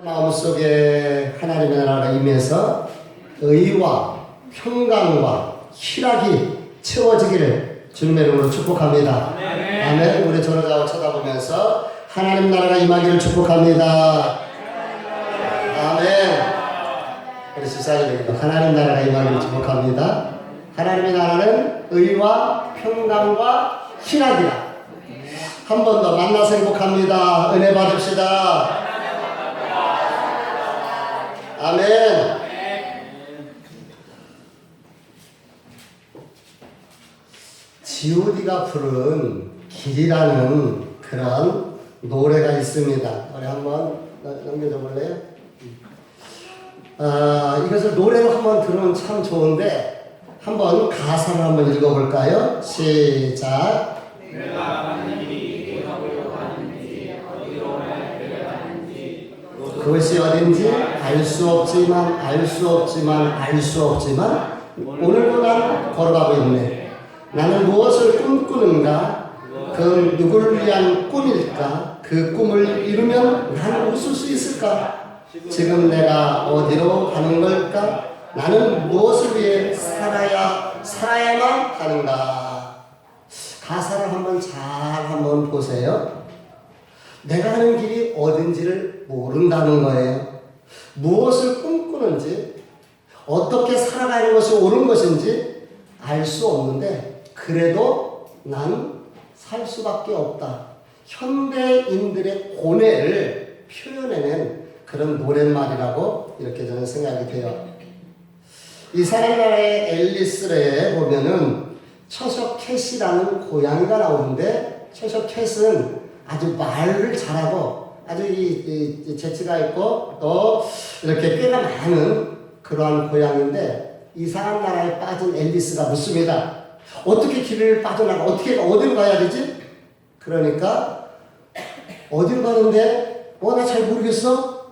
마음속에 하나님의 나라가 임해서 의와 평강과 희락이 채워지기를 주님의 이름으로 축복합니다. 아멘. 우리 저러자고 쳐다보면서 하나님 나라가 임하기를 축복합니다. 아멘. 우리 집사님에게도 하나님 나라가 임하기를 축복합니다. 하나님의 나라는 의와 평강과 희락이라. 한 번 더 만나서 행복합니다. 은혜 받읍시다. 아멘. G.O.D가 부른 길이라는 그런 노래가 있습니다. 우리 한번 넘겨줘 볼래요? 이것을 노래로 한번 들으면 참 좋은데 한번 가사를 한번 읽어볼까요? 시작. 그것이 어딘지 알 수 없지만 오늘도 난 걸어가고 있네. 나는 무엇을 꿈꾸는가? 그 누구를 위한 꿈일까? 그 꿈을 이루면 나는 웃을 수 있을까? 지금 내가 어디로 가는 걸까? 나는 무엇을 위해 살아야만 하는가? 가사를 한번 한번 보세요. 내가 하는 길이 어딘지를 모른다는 거예요. 무엇을 꿈꾸는지, 어떻게 살아가는 것이 옳은 것인지 알 수 없는데 그래도 난 살 수밖에 없다. 현대인들의 고뇌를 표현해낸 그런 노랫말이라고 이렇게 저는 생각이 돼요. 이 사람 나라의 앨리스에 보면은 처셔 캣이라는 고양이가 나오는데 처셔 캣은 아주 말을 잘하고 아주 이 재치가 있고 또 이렇게 꾀가 많은 그러한 고양이인데 이 사람 나라에 빠진 앨리스가 묻습니다. 어떻게 길을 빠져나가? 어디로 가야 되지? 그러니까 어디로 가는데? 나 잘 모르겠어?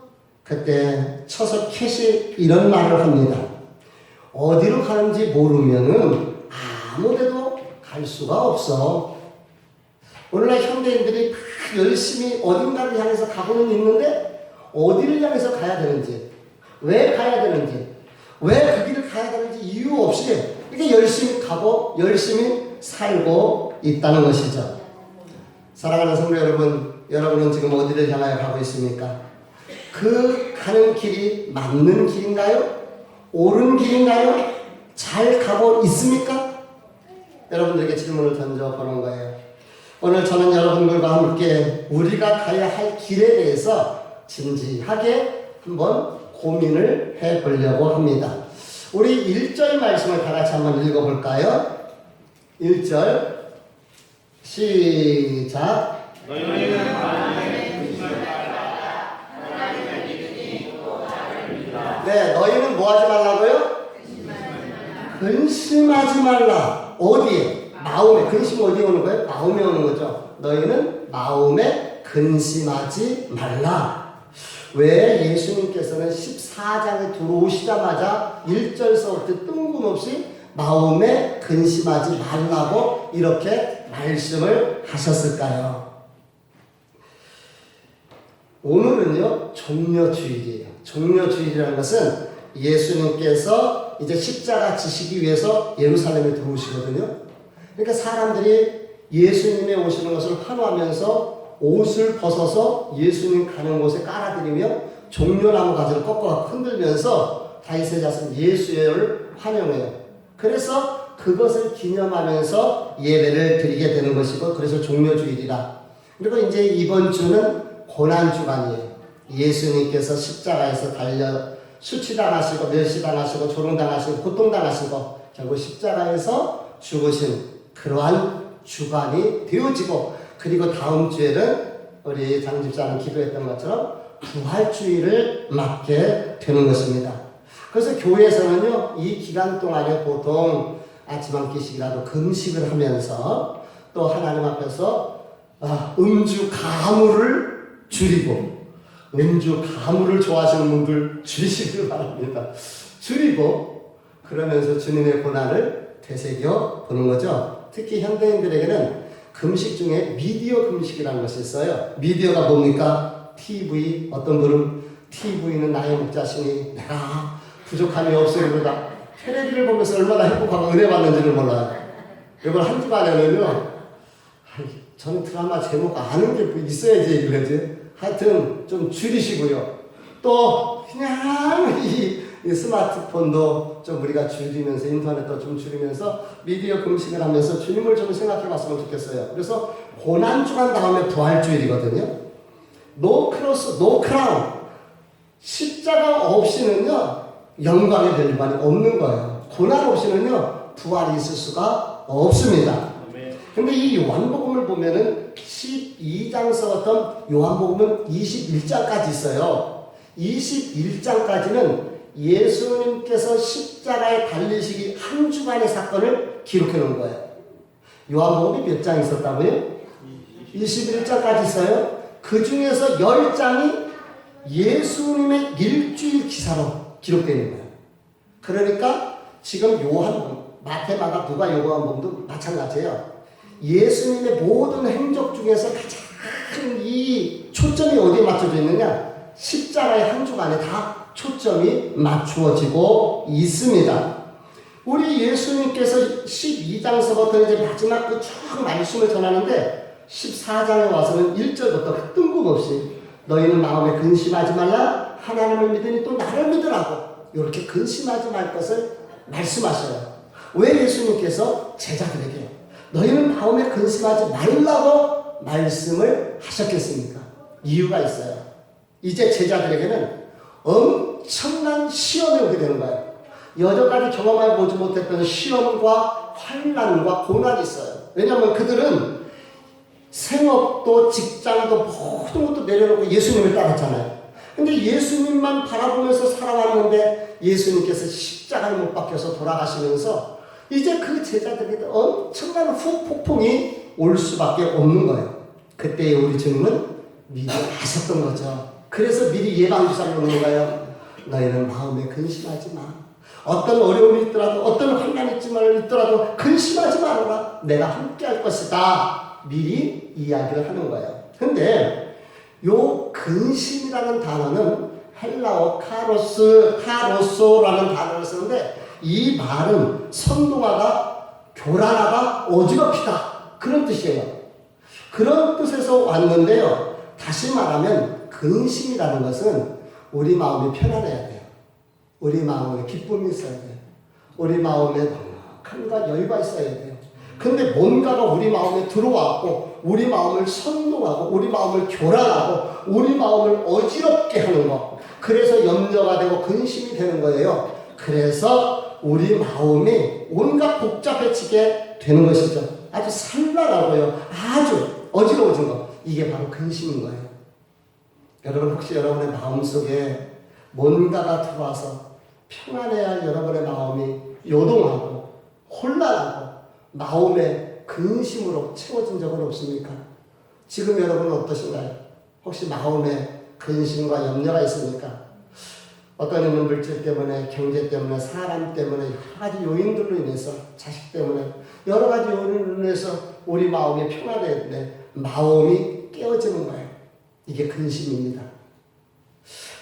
그때 처서 캣이 이런 말을 합니다. 어디로 가는지 모르면은 아무데도 갈 수가 없어. 오늘날 현대인들이 열심히 어딘가를 향해서 가고는 있는데 어디를 향해서 가야 되는지, 왜 가야 되는지, 왜 그 길을 가야 되는지 이유 없이 이렇게 열심히 가고 열심히 살고 있다는 것이죠. 사랑하는 성도 여러분, 여러분은 지금 어디를 향하여 가고 있습니까? 그 가는 길이 맞는 길인가요? 옳은 길인가요? 잘 가고 있습니까? 여러분들에게 질문을 던져보는 거예요. 오늘 저는 여러분들과 함께 우리가 가야 할 길에 대해서 진지하게 한번 고민을 해보려고 합니다. 우리 1절 말씀을 다 같이 한번 읽어볼까요? 1절 시작. 너희는 네, 너희는 뭐 하지 말라고요? 근심하지 말라. 어디에? 마음에. 근심 어디에 오는 거예요? 마음에 오는 거죠. 너희는 마음에 근심하지 말라. 왜 예수님께서는 14장에 들어오시자마자 1절서부터 뜬금없이 마음에 근심하지 말라고 이렇게 말씀을 하셨을까요? 오늘은요, 종려주일이에요. 종려주일이라는 것은 예수님께서 이제 십자가 지시기 위해서 예루살렘에 들어오시거든요. 그러니까 사람들이 예수님의 오시는 것을 환호하면서 옷을 벗어서 예수님 가는 곳에 깔아드리며 종려나무 가지를 꺾어 흔들면서 다윗의 자손 예수를 환영해요. 그래서 그것을 기념하면서 예배를 드리게 되는 것이고, 그래서 종려주일이라. 그리고 이제 이번 주는 고난주간이에요. 예수님께서 십자가에서 수치당하시고 멸시당하시고 조롱당하시고 고통당하시고 결국 십자가에서 죽으신 그러한 주간이 되어지고, 그리고 다음 주에는 우리 장집사님 기도했던 것처럼 부활주의를 맞게 되는 것입니다. 그래서 교회에서는요, 이 기간 동안에 보통 아침 한 끼씩이라도 금식을 하면서 또 하나님 앞에서 음주 가물을 줄이고, 음주 가물을 좋아하시는 분들 줄이시길 바랍니다. 줄이고 그러면서 주님의 고난을 되새겨 보는 거죠. 특히 현대인들에게는 금식 중에 미디어 금식이라는 것이 있어요. 미디어가 뭡니까? TV, 어떤 분은 TV는 나의 목자시니 내가 부족함이 없으리로다. 텔레비를 보면서 얼마나 행복하고 은혜 받는지를 몰라요. 이걸 한 주간에는요, 저는 드라마 제목 아는 게 있어야지 얘기를 하지. 하여튼 좀 줄이시고요. 또 그냥 이 스마트폰도 좀 우리가 줄이면서, 인터넷도 좀 줄이면서 미디어 금식을 하면서 주님을 좀 생각해 봤으면 좋겠어요. 그래서 고난주간 다음에 부활주일이거든요. 노 크로스, 노 크라운. 십자가 없이는요, 영광의 멸관이 없는 거예요. 고난 없이는요, 부활이 있을 수가 없습니다. 근데 이 요한복음을 보면은 12장서부터 요한복음은 21장까지 있어요. 21장까지는 예수님께서 십자가에 달리시기 한 주간의 사건을 기록해 놓은 거예요. 요한복음이 몇 장 있었다고요? 21장까지 있어요. 그 중에서 10장이 예수님의 일주일 기사로 기록되어 있는 거예요. 그러니까 지금 요한복음, 마태, 마가, 누가, 요한복음도 마찬가지예요. 예수님의 모든 행적 중에서 가장 이 초점이 어디에 맞춰져 있느냐? 십자가의 한 주간에 다 초점이 맞추어지고 있습니다. 우리 예수님께서 12장서부터 이제 마지막 그 쭉 말씀을 전하는데 14장에 와서는 1절부터 뜬금없이 너희는 마음에 근심하지 말라. 하나님을 믿으니 또 나를 믿으라고. 이렇게 근심하지 말 것을 말씀하셔요. 왜 예수님께서 제자들에게 너희는 마음에 근심하지 말라고 말씀을 하셨겠습니까? 이유가 있어요. 이제 제자들에게는 엄청난 시험이 오게 되는 거예요. 여태까지 경험해 보지 못했던 시험과 환난과 고난이 있어요. 왜냐하면 그들은 생업도 직장도 모든 것도 내려놓고 예수님을 따랐잖아요. 근데 예수님만 바라보면서 살아왔는데 예수님께서 십자가를 못 박혀서 돌아가시면서 이제 그 제자들에게 엄청난 후폭풍이 올 수밖에 없는 거예요. 그때 우리 주님은 미리 아셨던 거죠. 그래서 미리 예방주사를 놓는 거예요. 너희는 마음에 근심하지 마. 어떤 어려움이 있더라도 어떤 환난이 있더라도 근심하지 말아라. 내가 함께 할 것이다. 미리 이야기를 하는 거예요. 근데 요 근심이라는 단어는 헬라어 카로소라는 단어를 쓰는데 이 말은 선동하다, 교란하다, 어지럽히다 그런 뜻이에요. 그런 뜻에서 왔는데요. 다시 말하면 근심이라는 것은 우리 마음이 편안해야 돼요. 우리 마음에 기쁨이 있어야 돼요. 우리 마음에 넉넉함과 여유가 있어야 돼요. 근데 뭔가가 우리 마음에 들어왔고 우리 마음을 선동하고 우리 마음을 교란하고 우리 마음을 어지럽게 하는 거. 그래서 염려가 되고 근심이 되는 거예요. 그래서 우리 마음이 온갖 복잡해지게 되는 것이죠. 아주 산란하고요. 아주 어지러워진 거. 이게 바로 근심인 거예요. 여러분 혹시 여러분의 마음속에 뭔가가 들어와서 평안해야 여러분의 마음이 요동하고 혼란하고 마음의 근심으로 채워진 적은 없습니까? 지금 여러분은 어떠신가요? 혹시 마음에 근심과 염려가 있습니까? 어떤 이는 물질 때문에, 경제 때문에, 사람 때문에, 여러 가지 요인들로 인해서, 자식 때문에, 여러 가지 요인으로 인해서 우리 마음이 평안했는데 마음이 깨어지는 거예요. 이게 근심입니다.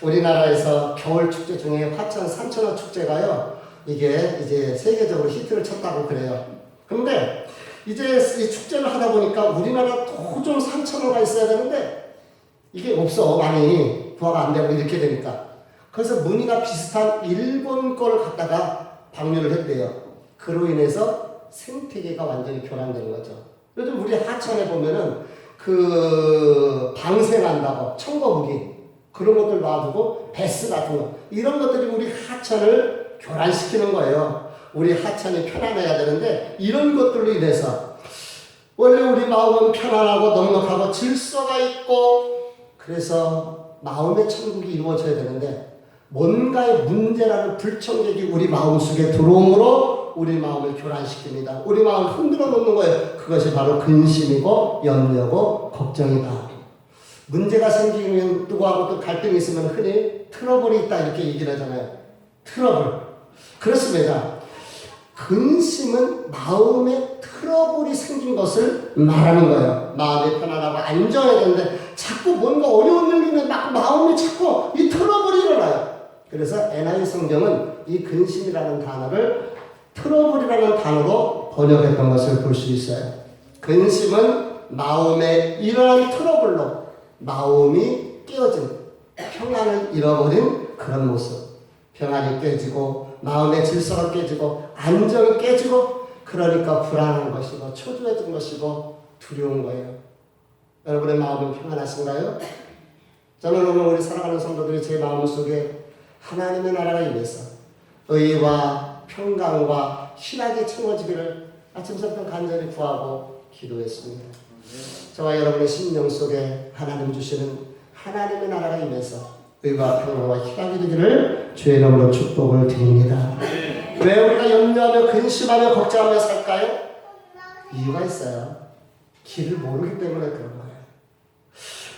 우리나라에서 겨울 축제 중에 화천 산천어 축제가요, 이게 이제 세계적으로 히트를 쳤다고 그래요. 그런데 이제 이 축제를 하다 보니까 우리나라 도좀 산천어가 있어야 되는데 이게 없어. 많이 부화가 안 되고 이렇게 되니까. 그래서 무늬가 비슷한 일본 거를 갖다가 방류를 했대요. 그로 인해서 생태계가 완전히 교란되는 거죠. 요즘 우리 하천에 보면은 그 방생한다고 청거무기 그런 것들 놔두고 베스 같은 거 이런 것들이 우리 하천을 교란시키는 거예요. 우리 하천이 편안해야 되는데 이런 것들로 인해서 원래 우리 마음은 편안하고 넉넉하고 질서가 있고 그래서 마음의 천국이 이루어져야 되는데 뭔가의 문제라는 불청객이 우리 마음속에 들어옴으로 우리 마음을 교란시킵니다. 우리 마음을 흔들어 놓는 거예요. 그것이 바로 근심이고 염려고 걱정이다. 문제가 생기면 누구하고 또 갈등이 있으면 흔히 트러블이 있다 이렇게 얘기를 하잖아요. 트러블. 그렇습니다. 근심은 마음에 트러블이 생긴 것을 말하는 거예요. 마음이 편안하고 안정해야 되는데 자꾸 뭔가 어려운 일이 있는데 마음이 자꾸 이 트러블 그래서 NIV 성경은 이 근심이라는 단어를 트러블이라는 단어로 번역했던 것을 볼 수 있어요. 근심은 마음에 일어난 트러블로 마음이 깨어진, 평안을 잃어버린 그런 모습. 평안이 깨지고 마음의 질서가 깨지고 안정이 깨지고 그러니까 불안한 것이고 초조해진 것이고 두려운 거예요. 여러분의 마음은 평안하신가요? 저는 오늘 우리 사랑하는 성도들이 제 마음속에 하나님의 나라가 임해서 의와 평강과 희락이 채워지기를 아침부터 간절히 구하고 기도했습니다. 저와 여러분의 심령 속에 하나님 주시는 하나님의 나라가 임해서 의와 평강과 희락이 되기를 주의 이름으로 축복을 드립니다. 왜 우리가 염려하며 근심하며 걱정하며 살까요? 이유가 있어요. 길을 모르기 때문에 그런 거예요.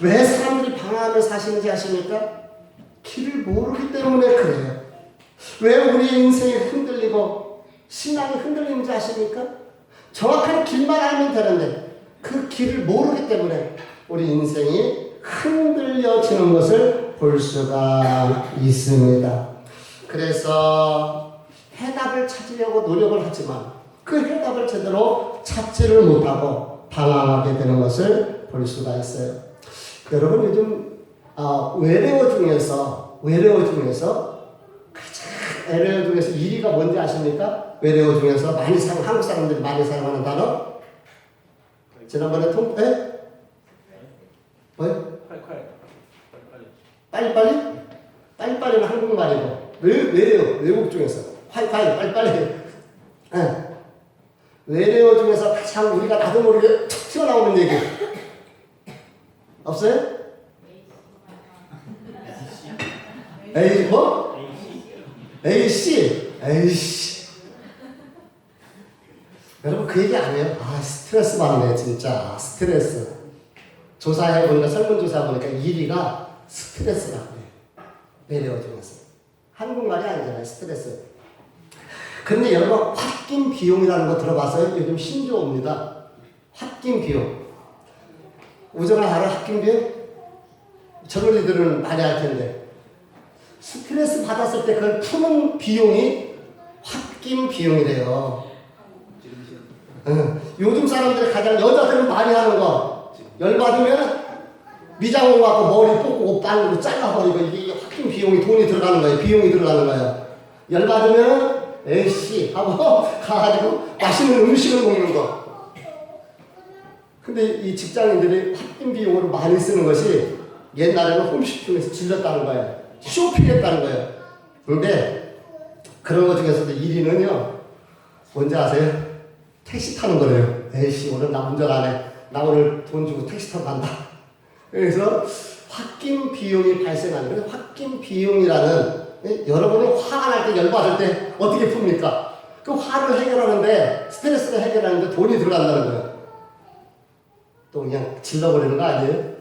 왜 사람들이 방황하며 사시는지 아십니까? 길을 모르기 때문에 그래요. 왜 우리의 인생이 흔들리고 신앙이 흔들리는지 아십니까? 정확한 길만 알면 되는데 그 길을 모르기 때문에 우리 인생이 흔들려지는 것을 볼 수가 있습니다. 그래서 해답을 찾으려고 노력을 하지만 그 해답을 제대로 찾지를 못하고 방황하게 되는 것을 볼 수가 있어요. 여러분 요즘 외래어 중에서 가장 외래어 중에서 1위가 뭔지 아십니까? 외래어 중에서 한국 사람들이 많이 사용하는 단어? 지난번에 뭐요? 빨리빨리? 빨리빨리는 한국말이고 외국 중에서 빨리빨리 외래어 중에서 가장 우리가 나도 모르게 툭 튀어나오는 얘기 없어요? A씨 여러분 그 얘기 안 해요? 스트레스 받네 진짜 스트레스 조사해보니까 설문조사해보니까 1위가 스트레스라고 해요. 외래어 중에서 한국말이 아니잖아요. 스트레스. 그런데 여러분 홧김 비용이라는 거 들어봤어요? 요즘 신조어입니다. 홧김 비용. 우정아 알아? 홧김 비용? 젊은이들은 많이 알 텐데 스트레스 받았을 때 그걸 푸는 비용이 홧김 비용이래요. 요즘 사람들이 가장 여자들은 많이 하는 거 열받으면 미장원 갖고 머리 뽑고 빵으로 잘라버리고 이게 홧김 비용이 들어가는 거예요. 열받으면 에이씨 하고 가가지고 맛있는 음식을 먹는 거. 근데 이 직장인들이 홧김 비용으로 많이 쓰는 것이 옛날에는 홈쇼핑에서 질렀다는 거예요. 쇼핑했다는 거예요. 그런데 그런 것 중에서도 1위는요. 뭔지 아세요? 택시 타는 거래요. 에이씨 오늘 나 운전 안 해. 나 오늘 돈 주고 택시 타고 간다. 그래서 홧김 비용이 발생하는 거예요. 홧김 비용이라는 여러분이 화가 날 때 열받을 때 어떻게 풉니까? 그 화를 해결하는데 스트레스를 해결하는데 돈이 들어간다는 거예요. 또 그냥 질러버리는 거 아니에요?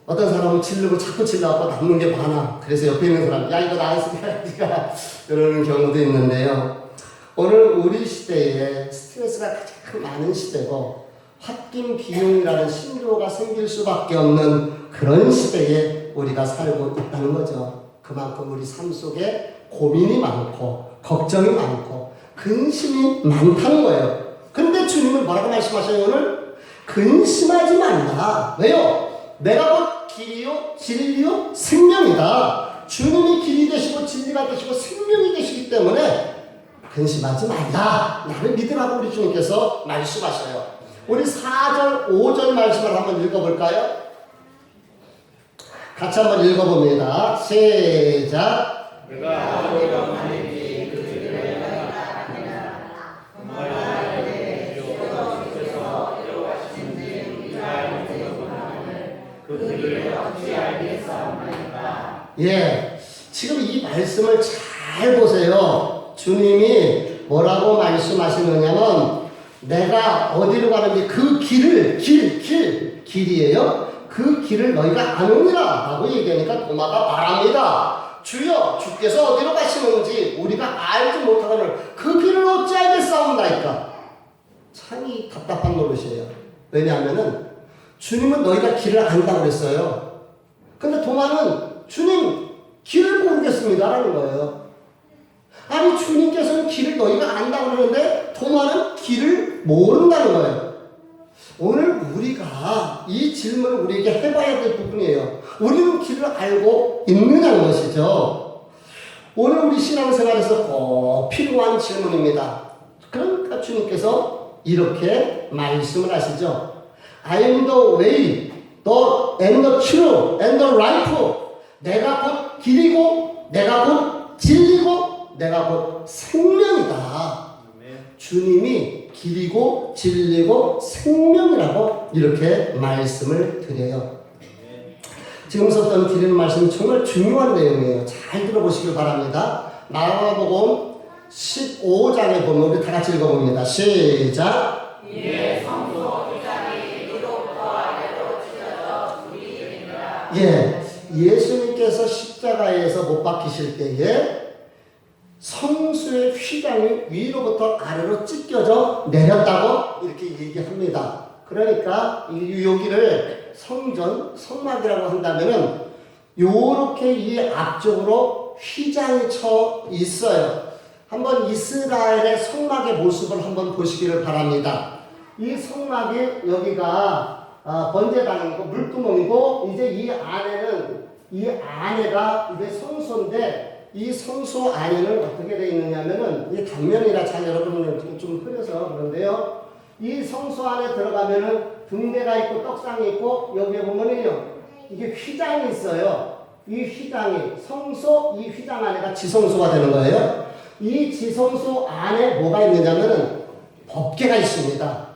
어떤 사람은 자꾸 질러갖고 남는 게 많아. 그래서 옆에 있는 사람 야 이거 나였으니까 네가 이러는 경우도 있는데요. 오늘 우리 시대에 스트레스가 가장 많은 시대고 홧김 비용이라는 신조어가 생길 수밖에 없는 그런 시대에 우리가 살고 있다는 거죠. 그만큼 우리 삶 속에 고민이 많고 걱정이 많고 근심이 많다는 거예요. 근데 주님은 뭐라고 말씀하셔요 오늘? 근심하지 말라. 왜요? 내가 곧 길이요 진리요 생명이다. 주님이 길이 되시고 진리가 되시고 생명이 되시기 때문에 근심하지 말라. 나를 믿으라고 우리 주님께서 말씀하셔요. 우리 4절, 5절 말씀을 한번 읽어볼까요? 같이 한번 읽어봅니다. 시작. 내가 하나님이 그 길을 나가느냐 정말 주께서 여호와시는지 우리가 그 길을 어찌 알겠사옵나이까. 예, 지금 이 말씀을 잘 보세요. 주님이 뭐라고 말씀하시느냐면 내가 어디로 가는지 그 길이에요. 그 길을 너희가 아느니라 라고 얘기하니까 도마가 말합니다. 주여 주께서 어디로 가시는지 우리가 알지 못하거늘 그 길을 어찌 알겠사옵나이까. 참이 답답한 노릇이에요. 왜냐하면은 주님은 너희가 길을 안다고 그랬어요. 근데 도마는 주님 길을 모르겠어요. 모른다라는 거예요. 아니 주님께서는 길을 너희가 안다고 그러는데 도마는 길을 모른다는 거예요. 오늘 우리가 이 질문을 우리에게 해봐야 될 부분이에요. 우리는 길을 알고 있느냐는 것이죠. 오늘 우리 신앙생활에서 꼭 필요한 질문입니다. 그러니까 주님께서 이렇게 말씀을 하시죠. I am the way, and the truth, and the life. 내가 곧 길이고, 내가 곧 진리고, 내가 곧 생명이다. 주님이 길이고 진리고 생명이라고 이렇게 말씀을 드려요. 지금부터 드리는 말씀이 정말 중요한 내용이에요. 잘 들어보시길 바랍니다. 마가복음 15장에 보면 우리 다 같이 읽어봅니다. 시작. 이에 성소 이장이 위로부터 아래로 찢어져 둘이 되니라. 예수님께서 십자가에서 못 박히실 때에 성수의 휘장이 위로부터 아래로 찢겨져 내렸다고 이렇게 얘기합니다. 그러니까 여기를 성전, 성막이라고 한다면은 요렇게 이 앞쪽으로 휘장이 쳐 있어요. 한번 이스라엘의 성막의 모습을 한번 보시기를 바랍니다. 이 성막이 여기가 번제단이고 물구멍이고 이제 이 안에가 이제 성소인데 이 성소 안에는 어떻게 되어 있느냐면은 이 단면이라 잘 여러분은 좀 흐려서 그런데요. 이 성소 안에 들어가면은 등대가 있고 떡상이 있고 여기에 보면은요 이게 휘장이 있어요. 이 휘장이 성소 이 휘장 안에가 지성소가 되는 거예요. 이 지성소 안에 뭐가 있느냐면은 법궤가 있습니다.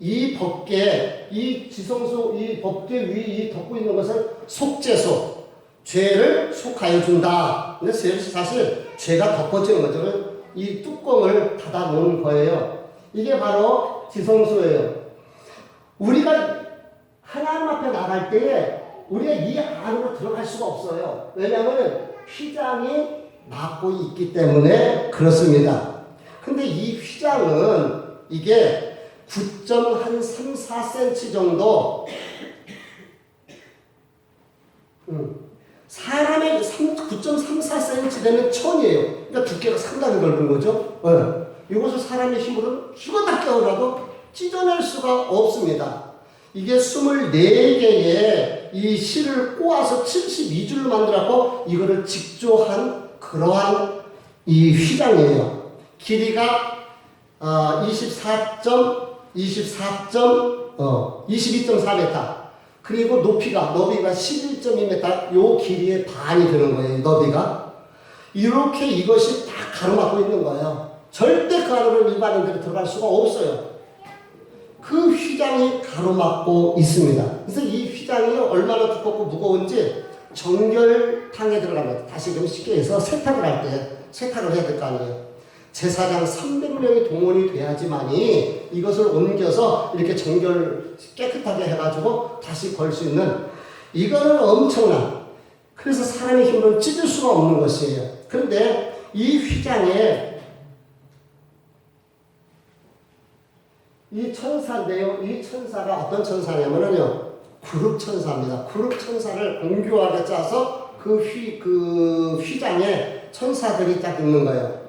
이 법궤, 이 지성소 이 법궤 위 이 덮고 있는 것은 속죄소. 죄를 속하여 준다. 근데 사실 죄가 덮어지는 거죠. 이 뚜껑을 닫아 놓은 거예요. 이게 바로 지성소예요. 우리가 하나님 앞에 나갈 때에 우리가 이 안으로 들어갈 수가 없어요. 왜냐하면 휘장이 막고 있기 때문에 그렇습니다. 근데 이 휘장은 이게 9.34cm 정도 사람의 9.34cm 되는 천이에요. 그러니까 두께가 상당히 넓은 거죠. 이것을 사람의 힘으로 죽었다 깨어나도 찢어낼 수가 없습니다. 이게 24개의 이 실을 꼬아서 72줄로 만들었고 이거를 직조한 그러한 이 휘장이에요. 길이가 22.4m 그리고 너비가 11.2m 요 길이의 반이 되는 거예요. 너비가 이렇게 이것이 다 가로막고 있는 거예요. 절대 그 안으로 일반인들이 들어갈 수가 없어요. 그 휘장이 가로막고 있습니다. 그래서 이 휘장이 얼마나 두껍고 무거운지 정결탕에 들어가면 다시 좀 쉽게 해서 세탁을 할 때 세탁을 해야 될 거 아니에요. 제사장 300명이 동원이 돼야지만이 이것을 옮겨서 이렇게 정결 깨끗하게 해가지고 다시 걸 수 있는 이거는 엄청난 그래서 사람의 힘으로 찢을 수가 없는 것이에요. 그런데 이 휘장에 이 천사인데요. 이 천사가 어떤 천사냐면요. 그룹 천사입니다. 그룹 천사를 공교하게 짜서 그 휘장에 천사들이 딱 있는 거예요.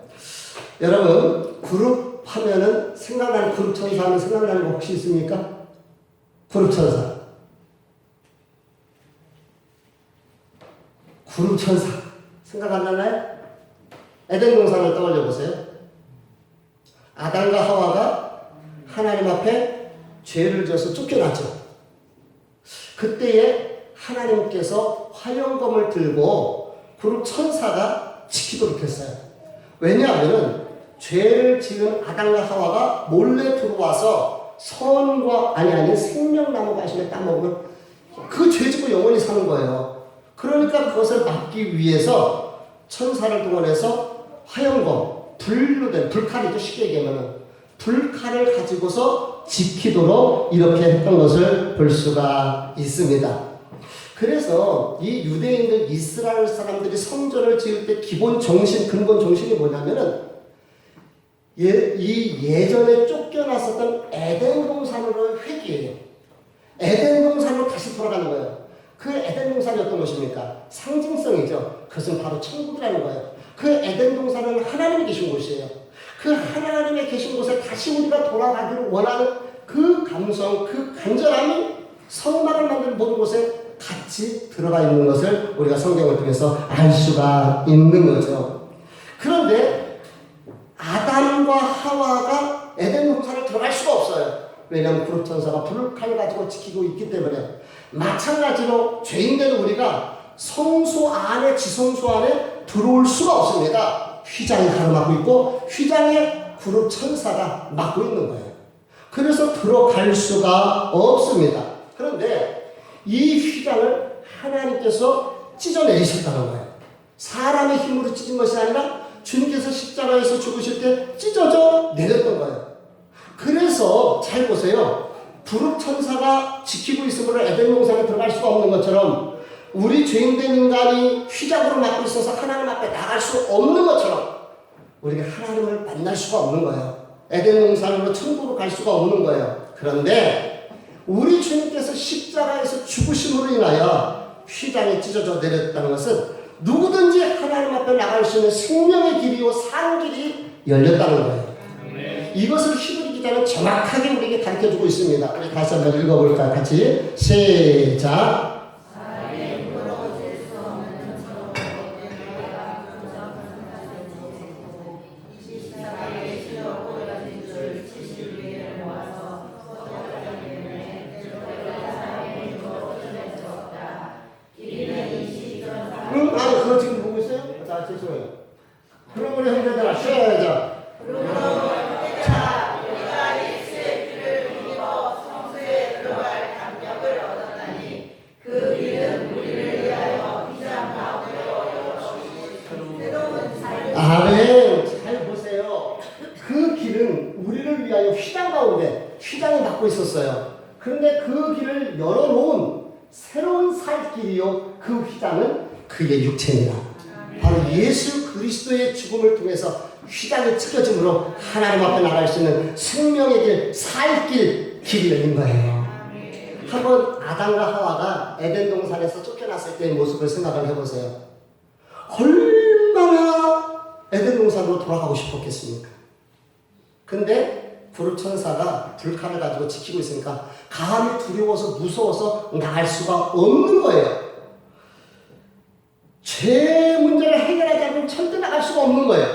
여러분, 그룹 하면은 생각나는 그룹 천사 하면 생각나는 거 혹시 있습니까? 그룹 천사. 그룹 천사. 생각 안 나나요? 에덴 동산을 떠올려 보세요. 아담과 하와가 하나님 앞에 죄를 져서 쫓겨났죠. 그때에 하나님께서 화영검을 들고 그룹 천사가 지키도록 했어요. 왜냐하면 죄를 지은 아담과 하와가 몰래 들어와서 선과 아니 생명나무 가시를 따먹으면 그 죄지고 영원히 사는 거예요. 그러니까 그것을 막기 위해서 천사를 동원해서 화영검, 불로 된 불칼이죠. 쉽게 얘기하면 불칼을 가지고서 지키도록 이렇게 했던 것을 볼 수가 있습니다. 그래서 이 유대인들 이스라엘 사람들이 성전을 지을 때 기본 정신, 근본 정신이 뭐냐면은 예전에 쫓겨났었던 에덴 동산으로 회귀해요. 에덴 동산으로 다시 돌아가는 거예요. 그 에덴 동산이 어떤 것입니까? 상징성이죠. 그것은 바로 천국이라는 거예요. 그 에덴 동산은 하나님이 계신 곳이에요. 그 하나님의 계신 곳에 다시 우리가 돌아가기를 원하는 그 감성, 그 간절함이 성막을 만드는 모든 곳에 같이 들어가 있는 것을 우리가 성경을 통해서 알 수가 있는 거죠. 그런데 아담과 하와가 에덴 동산에 들어갈 수가 없어요. 왜냐하면 불법천사가 불을 칼 가지고 지키고 있기 때문에. 마찬가지로 죄인된 우리가 성소 안에, 지성소 안에 들어올 수가 없습니다. 휘장이 가로막고 있고 휘장에 그룹 천사가 막고 있는 거예요. 그래서 들어갈 수가 없습니다. 그런데 이 휘장을 하나님께서 찢어내리셨다는 거예요. 사람의 힘으로 찢은 것이 아니라 주님께서 십자가에서 죽으실 때 찢어져 내렸던 거예요. 그래서 잘 보세요. 불법 천사가 지키고 있으므로 에덴 동산에 들어갈 수가 없는 것처럼 우리 죄인된 인간이 휘장으로 막고 있어서 하나님 앞에 나갈 수 없는 것처럼 우리가 하나님을 만날 수가 없는 거예요. 에덴 동산으로 천국으로 갈 수가 없는 거예요. 그런데 우리 주님께서 십자가에서 죽으심으로 인하여 휘장이 찢어져 내렸다는 것은 누구든지 하나님 앞에 나갈 수 있는 생명의 길이요 산 길이 열렸다는 거예요. 이것을 히브리 기자는 정확하게 우리에게 가르쳐주고 있습니다. 우리 다시 한번 읽어볼까요? 같이 시작. 아니 그거 지금 보고 있어요? 자 죄송해요. 그러므로 형제들아 쉬어야죠. 아멘. 잘 보세요. 그 길은 우리를 위하여 휘장 가운데 휘장이 막고 있었어요. 그런데 그 길을 열어놓은 새로운 살 길이요. 그 휘장은 그의 육체입니다. 바로 예수 그리스도의 죽음을 통해서 휘장이 찢겨짐으로 하나님 앞에 나갈 수 있는 생명의 길, 살 길이 열린 거예요. 한번 아담과 하와가 에덴 동산에서 쫓겨났을 때의 모습을 생각을 해보세요. 얼마나 에덴 동산으로 돌아가고 싶었겠습니까? 근데 불의 천사가 불칼을 가지고 지키고 있으니까 감히 두려워서 무서워서 나갈 수가 없는 거예요. 죄 문제를 해결하지 않으면 절대 나갈 수가 없는 거예요.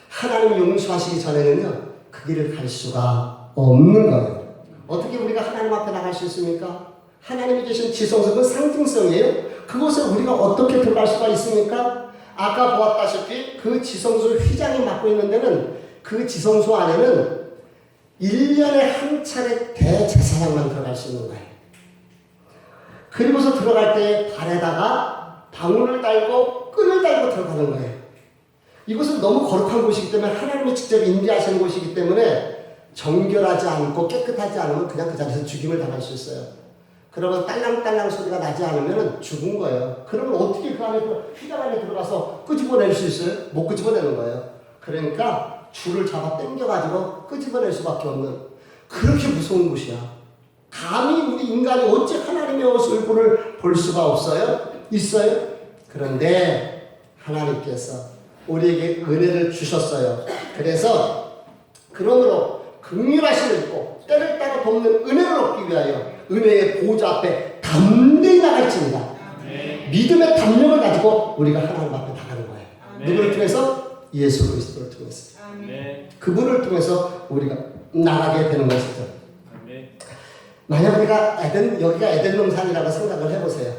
하나님이 용서하시기 전에는요, 그 길을 갈 수가 없는 거예요. 어떻게 우리가 하나님 앞에 나갈 수 있습니까? 하나님이 계신 지성소는 상징성이에요. 그곳에 우리가 어떻게 들어갈 수가 있습니까? 아까 보았다시피 그 지성소 휘장이 맡고 있는 데는 그 지성소 안에는 1년에 한 차례 대제사장만 들어갈 수 있는 거예요. 그리고서 들어갈 때 발에다가 방울을 달고 끈을 달고 들어가는 거예요. 이곳은 너무 거룩한 곳이기 때문에 하나님이 직접 임재하시는 곳이기 때문에 정결하지 않고 깨끗하지 않으면 그냥 그 자리에서 죽임을 당할 수 있어요. 그러면 딸랑딸랑 소리가 나지 않으면 죽은 거예요. 그러면 어떻게 그 안에 휘장 안에 들어가서 끄집어낼 수 있어요? 못 끄집어내는 거예요. 그러니까 줄을 잡아 당겨가지고 끄집어낼 수밖에 없는 그렇게 무서운 곳이야. 감히 우리 인간이 어찌 하나님의 얼굴을 볼 수가 없어요? 있어요? 그런데 하나님께서 우리에게 은혜를 주셨어요. 그래서 그러므로 긍휼하심을 입고 때를 따라 돕는 은혜를 얻기 위하여 은혜의 보좌 앞에 담대히 나갈지니라. 믿음의 담력을 가지고 우리가 하나님 앞에 나가는 거예요. 누구를 통해서? 예수 그리스도를 통해서. 그분을 통해서 우리가 나가게 되는 것이죠. 만약 우리가 여기가 에덴 동산이라고 생각을 해보세요.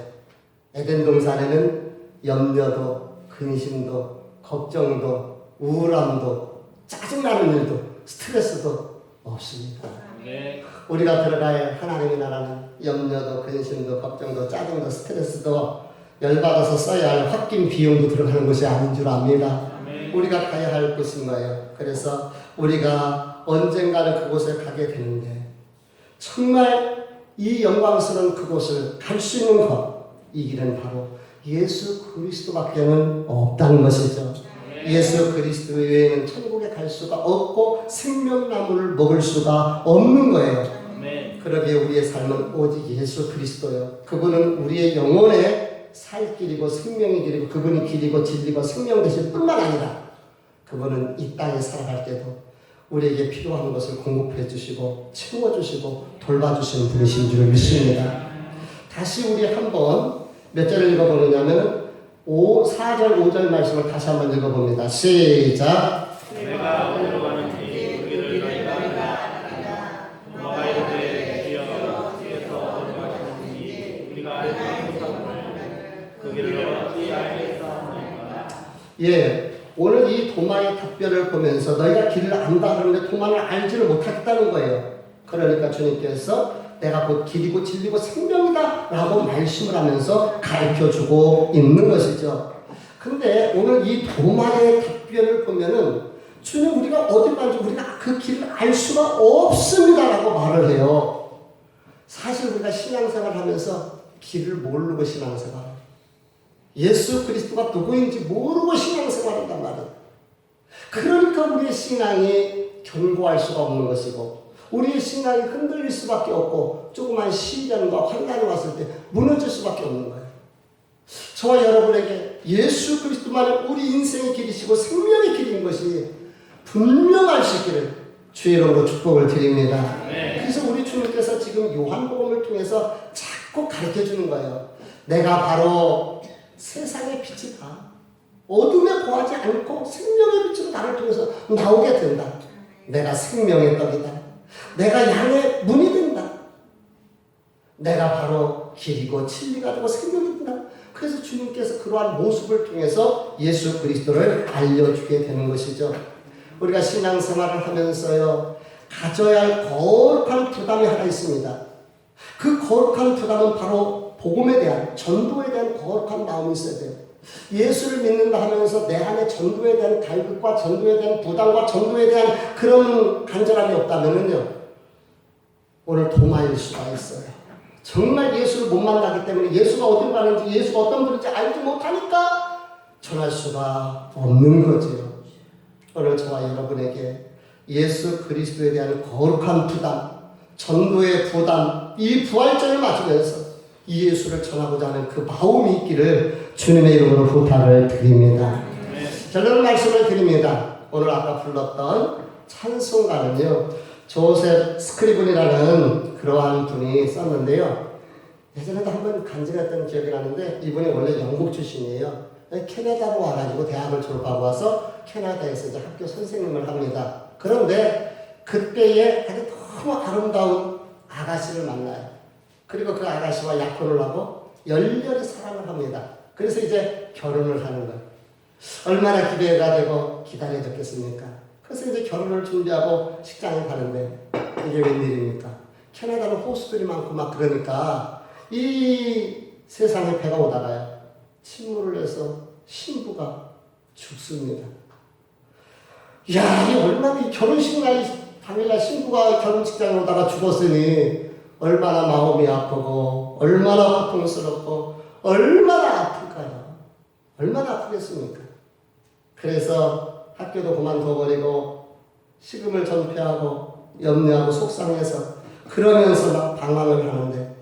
에덴 동산에는 염려도, 근심도, 걱정도, 우울함도, 짜증나는 일도, 스트레스도 없습니다. 우리가 들어갈 하나님의 나라는 염려도, 근심도, 걱정도, 짜증도, 스트레스도 열받아서 써야 할 홧김 비용도 들어가는 것이 아닌 줄 압니다. 우리가 가야 할 곳인 거예요. 그래서 우리가 언젠가는 그곳에 가게 되는데 정말 이 영광스러운 그곳을 갈 수 있는 것, 이 길은 바로 예수 그리스도밖에는 없다는 것이죠. 예수 그리스도 외에는 천국에 갈 수가 없고 생명나무를 먹을 수가 없는 거예요. 그러기에 우리의 삶은 오직 예수 그리스도요. 그분은 우리의 영혼의 살 길이고 생명의 길이고 그분이 길이고 진리고 생명 되실 뿐만 아니라 그분은 이 땅에 살아갈 때도 우리에게 필요한 것을 공급해 주시고 채워주시고 돌봐주시는 분이신 줄 믿습니다. 다시 우리 한번 몇 절을 읽어보느냐면 4절 5절 말씀을 다시 한번 읽어봅니다. 시작. 내가 어디로 가는지 그 길을 너희가 아느니라. 너가 이르되 주여 주께서 어디로 가시는지 우리가 알지 못하거늘 그 길을 어찌 알겠사오나이까. 예, 오늘 이 도마의 답변을 보면서 너희가 길을 안다 그러는데 도마를 알지를 못하겠다는 거예요. 그러니까 주님께서 내가 곧 길이고 진리고 생명이다 라고 말씀을 하면서 가르쳐주고 있는 것이죠. 근데 오늘 이 도마의 답변을 보면은 주님 우리가 어디 가는지 우리가 그 길을 알 수가 없습니다 라고 말을 해요. 사실 우리가 신앙생활 하면서 길을 모르고 신앙생활, 예수 그리스도가 누구인지 모르고 신앙생활 한단 말이에요. 그러니까 우리의 신앙이 견고할 수가 없는 것이고 우리의 신앙이 흔들릴 수밖에 없고 조그만 시련과 환난이 왔을 때 무너질 수밖에 없는 거예요. 저와 여러분에게 예수 그리스도만이 우리 인생의 길이시고 생명의 길인 것이 분명할 수 있기를 주의 이름으로 축복을 드립니다. 그래서 우리 주님께서 지금 요한복음을 통해서 자꾸 가르쳐주는 거예요. 내가 바로 세상의 빛이다. 어둠에 거하지 않고 생명의 빛으로 나를 통해서 나오게 된다. 내가 생명의 떡이다. 내가 양의 문이 된다. 내가 바로 길이고 진리가 되고 생명이 된다. 그래서 주님께서 그러한 모습을 통해서 예수 그리스도를 알려주게 되는 것이죠. 우리가 신앙생활을 하면서요 가져야 할 거룩한 부담이 하나 있습니다. 그 거룩한 부담은 바로 복음에 대한 전도에 대한 거룩한 마음이 있어야 돼요. 예수를 믿는다 하면서 내 안에 전도에 대한 갈급과 전도에 대한 부담과 전도에 대한 그런 간절함이 없다면은요 오늘 도마일 수가 있어요. 정말 예수를 못 만나기 때문에 예수가 어디로 가는지 예수가 어떤 분인지 알지 못하니까 전할 수가 없는 거죠. 오늘 저와 여러분에게 예수 그리스도에 대한 거룩한 부담, 전도의 부담, 이 부활절을 맞으면서 이 예수를 전하고자 하는 그 마음이 있기를 주님의 이름으로 부탁을 드립니다. 결론 말씀을 드립니다. 오늘 아까 불렀던 찬송가는요 조셉 스크리븐이라는 그러한 분이 썼는데요. 예전에도 한번 간증했던 기억이 나는데 이분이 원래 영국 출신이에요. 캐나다로 와가지고 대학을 졸업하고 와서 캐나다에서 이제 학교 선생님을 합니다. 그런데 그때에 아주 너무 아름다운 아가씨를 만나요. 그리고 그 아가씨와 약혼을 하고 열렬히 사랑을 합니다. 그래서 이제 결혼을 하는 거예요. 얼마나 기대가 되고 기다려졌겠습니까? 그래서 이제 결혼을 준비하고 식장에 가는데 이게 웬일입니까? 캐나다는 호수들이 많고 막 그러니까 이 세상에 배가 오다가요 침몰을 해서 신부가 죽습니다. 이야, 이 얼마나 이 결혼식 날 당일날 신부가 결혼식장에 오다가 죽었으니 얼마나 마음이 아프고 얼마나 고통스럽고 얼마나 아플까요? 얼마나 아프겠습니까? 그래서 학교도 그만둬버리고 식음을 전폐하고 염려하고 속상해서 그러면서 막 방황을 하는데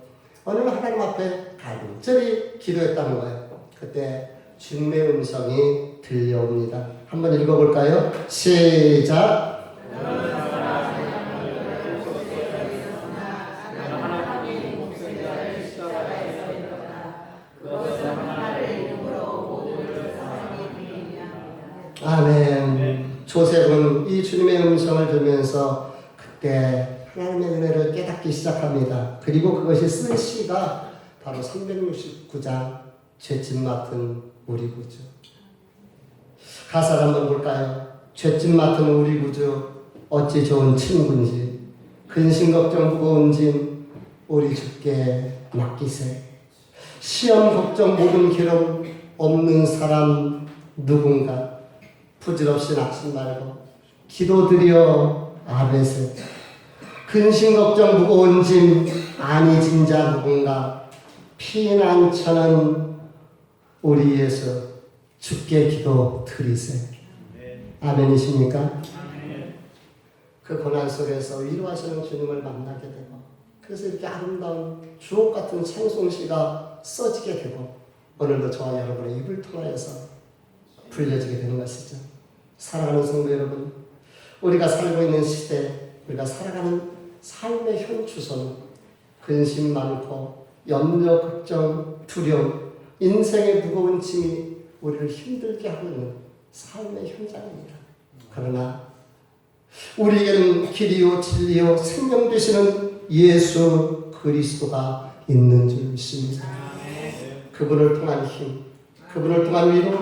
어느 날 하나님 앞에 간절히 기도했다는 거예요. 그때 주님의 음성이 들려옵니다. 한번 읽어볼까요? 시작. 아멘. 조셉은 이 주님의 음성을 들으면서 그때 하나님의 은혜를 깨닫기 시작합니다. 그리고 그것이 쓴 시가 바로 369장 죄짐 맡은 우리 구주. 가사를 한번 볼까요? 죄짐 맡은 우리 구주 어찌 좋은 친구인지 근심 걱정 무거운 짐 우리 주께 맡기세. 시험 걱정 모든 기름 없는 사람 누군가 부질없이 낙심 말고 기도드려 아베세. 근심 걱정 무거운 짐 아니 진자 누군가 피난처는 우리 예수 주께 기도 드리세. 아멘이십니까? 그 고난 속에서 위로하시는 주님을 만나게 되고 그래서 이렇게 아름다운 주옥 같은 찬송시가 써지게 되고 오늘도 저와 여러분의 입을 통하여서 불려지게 되는 것이죠. 사랑하는 성도 여러분, 우리가 살고 있는 시대, 우리가 살아가는 삶의 현 주소는 근심 많고 염려, 걱정, 두려움, 인생의 무거운 짐이 우리를 힘들게 하고 있는 삶의 현장입니다. 그러나 우리에게는 길이요 진리요 생명 되시는 예수 그리스도가 있는 줄 믿습니다. 그분을 통한 힘, 그분을 통한 위로,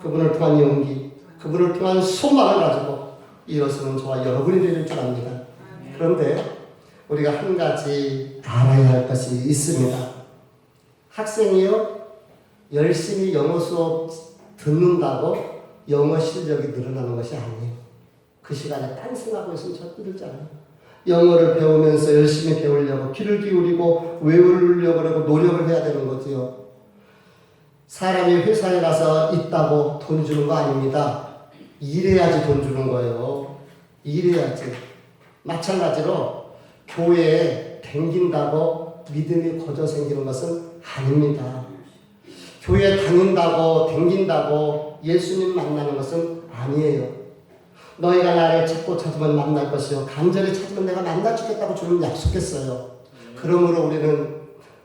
그분을 통한 용기, 그분을 통한 소망을 가지고 일어서는 저와 여러분이 될 줄 압니다. 그런데 우리가 한 가지 알아야 할 것이 있습니다. 학생이요 열심히 영어 수업 듣는다고 영어 실력이 늘어나는 것이 아니에요. 그 시간에 딴 생각하고 있으면 절대 들잖아요. 영어를 배우면서 열심히 배우려고 귀를 기울이고 외우려고 하고 노력을 해야 되는 거지요. 사람이 회사에 가서 있다고 돈 주는 거 아닙니다. 일해야지 돈 주는 거예요. 일해야지. 마찬가지로 교회에 댕긴다고 믿음이 거저 생기는 것은 아닙니다. 교회 다닌다고 댕긴다고 예수님 만나는 것은 아니에요. 너희가 나를 찾으면 만날 것이요 간절히 찾으면 내가 만나 주겠다고 주님 약속했어요. 그러므로 우리는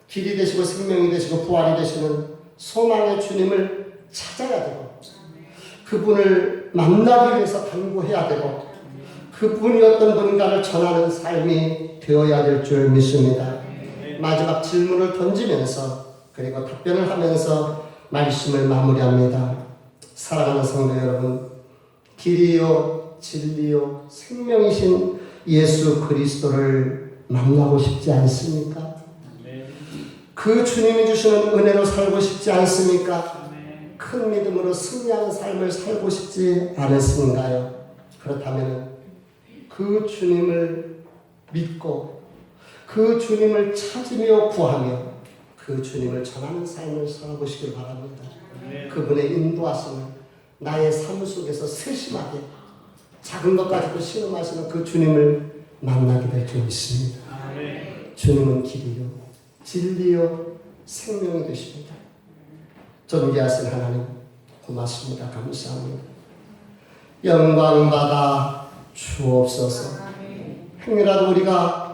길이 되시고 생명이 되시고 부활이 되시는 소망의 주님을 찾아야 되고 그분을 만나기 위해서 당부해야 되고 그분이 어떤 분인가를 전하는 삶이 되어야 될 줄 믿습니다. 마지막 질문을 던지면서 그리고 답변을 하면서 말씀을 마무리합니다. 사랑하는 성도 여러분, 길이요 진리요 생명이신 예수 그리스도를 만나고 싶지 않습니까? 그 주님이 주시는 은혜로 살고 싶지 않습니까? 큰 믿음으로 승리하는 삶을 살고 싶지 않으신가요? 그렇다면 그 주님을 믿고 그 주님을 찾으며 구하며 그 주님을 전하는 삶을 살아보시길 바랍니다. 그분의 인도하심을 나의 삶 속에서 세심하게 작은 것 가지고 신음하시는 그 주님을 만나게 될 줄 믿습니다. 주님은 길이요 진리요 생명이 되십니다. 존귀하신 하나님 고맙습니다. 감사합니다. 영광 받아 주옵소서. 행여라도 우리가